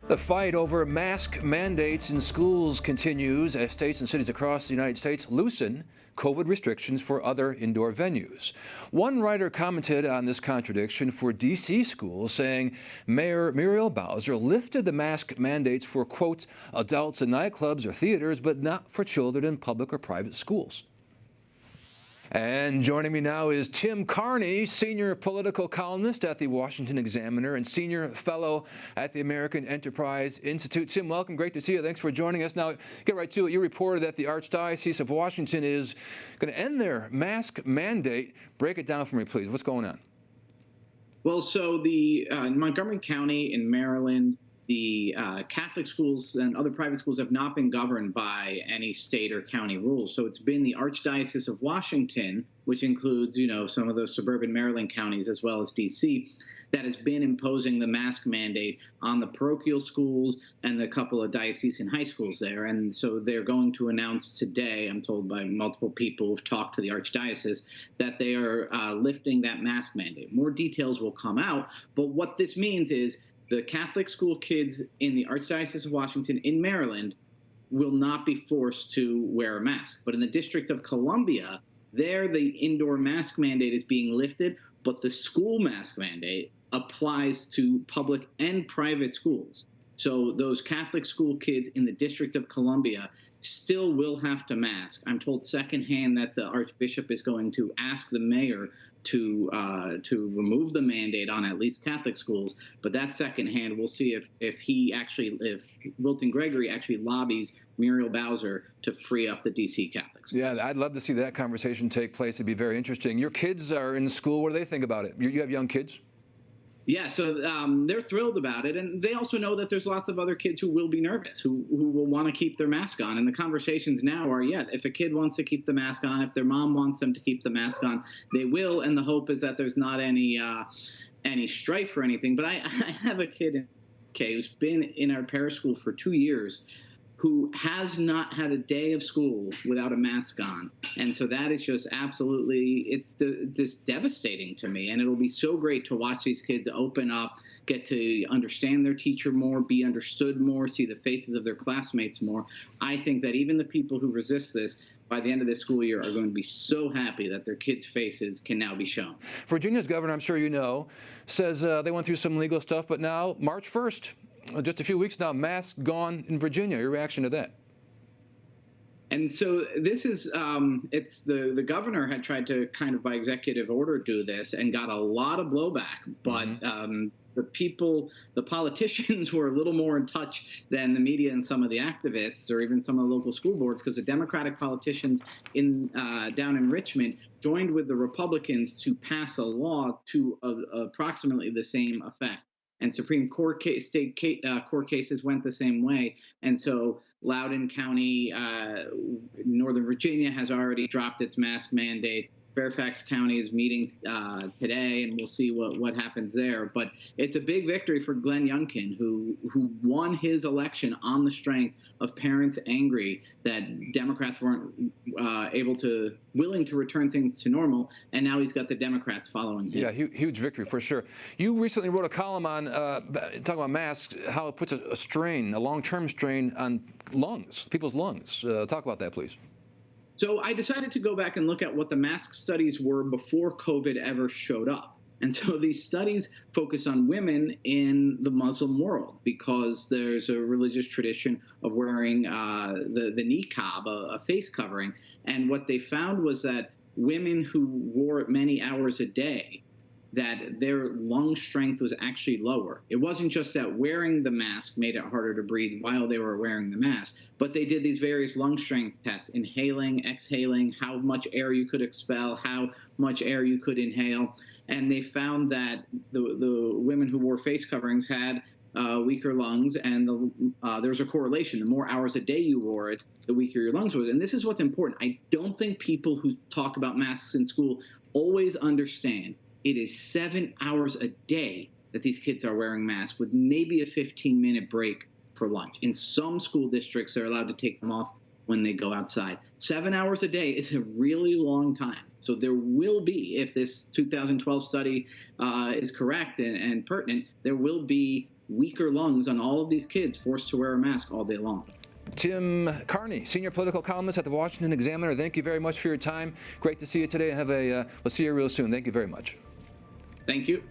The fight over mask mandates in schools continues as states and cities across the United States loosen COVID restrictions for other indoor venues. One writer commented on this contradiction for D.C. schools, saying Mayor Muriel Bowser lifted the mask mandates for, quote, adults in nightclubs or theaters, but not for children in public or private schools. And joining me now is Tim Carney, Senior Political Columnist at the Washington Examiner and Senior Fellow at the American Enterprise Institute. Tim, welcome. Great to see you. Thanks for joining us. Now, get right to it. You reported that the Archdiocese of Washington is going to end their mask mandate. Break it down for me, please. What's going on? Well, so the Montgomery County in Maryland, the Catholic schools and other private schools have not been governed by any state or county rules. So it's been the Archdiocese of Washington, which includes, some of those suburban Maryland counties as well as D.C., that has been imposing the mask mandate on the parochial schools and the couple of diocesan high schools there. And so they're going to announce today, I'm told by multiple people who've talked to the Archdiocese, that they are lifting that mask mandate. More details will come out, but what this means is the Catholic school kids in the Archdiocese of Washington in Maryland will not be forced to wear a mask. But in the District of Columbia, there the indoor mask mandate is being lifted, but the school mask mandate applies to public and private schools. So those Catholic school kids in the District of Columbia still will have to mask. I'm told secondhand that the Archbishop is going to ask the mayor to remove the mandate on at least Catholic schools, but that's secondhand. We'll see if Wilton Gregory actually lobbies Muriel Bowser to free up the D.C. Catholics. Yeah, I'd love to see that conversation take place. It'd be very interesting. Your kids are in school. What do they think about it? You have young kids? Yeah, so they're thrilled about it, and they also know that there's lots of other kids who will be nervous, who will want to keep their mask on. And the conversations now are, if a kid wants to keep the mask on, if their mom wants them to keep the mask on, they will. And the hope is that there's not any strife or anything. But I have a kid, who's been in our parish school for 2 years, who has not had a day of school without a mask on. And so that is just absolutely, it's just devastating to me. And it'll be so great to watch these kids open up, get to understand their teacher more, be understood more, see the faces of their classmates more. I think that even the people who resist this, by the end of this school year, are going to be so happy that their kids' faces can now be shown. Virginia's governor, I'm sure you know, says they went through some legal stuff, but now, March 1st, just a few weeks now, masks gone in Virginia. Your reaction to that? And so this is, it's the governor had tried to kind of by executive order do this and got a lot of blowback, but the politicians were a little more in touch than the media and some of the activists or even some of the local school boards, because the Democratic politicians down in Richmond joined with the Republicans to pass a law to approximately the same effect. And Supreme Court state court cases went the same way. And so Loudoun County, Northern Virginia, has already dropped its mask mandate. Fairfax County is meeting today, and we'll see what happens there. But it's a big victory for Glenn Youngkin, who won his election on the strength of parents angry that Democrats weren't willing to return things to normal, and now he's got the Democrats following him. Yeah, huge victory for sure. You recently wrote a column on talking about masks, how it puts a long-term strain on people's lungs. Talk about that, please. So I decided to go back and look at what the mask studies were before COVID ever showed up. And so these studies focus on women in the Muslim world because there's a religious tradition of wearing the niqab, a face covering. And what they found was that women who wore it many hours a day, that their lung strength was actually lower. It wasn't just that wearing the mask made it harder to breathe while they were wearing the mask, but they did these various lung strength tests, inhaling, exhaling, how much air you could expel, how much air you could inhale. And they found that the women who wore face coverings had weaker lungs, and there's a correlation. The more hours a day you wore it, the weaker your lungs was. And this is what's important. I don't think people who talk about masks in school always understand it is 7 hours a day that these kids are wearing masks with maybe a 15-minute break for lunch. In some school districts, they're allowed to take them off when they go outside. 7 hours a day is a really long time. So there will be, if this 2012 study is correct and pertinent, there will be weaker lungs on all of these kids forced to wear a mask all day long. Tim Carney, Senior Political Columnist at the Washington Examiner, thank you very much for your time. Great to see you today. We'll see you real soon. Thank you very much. Thank you.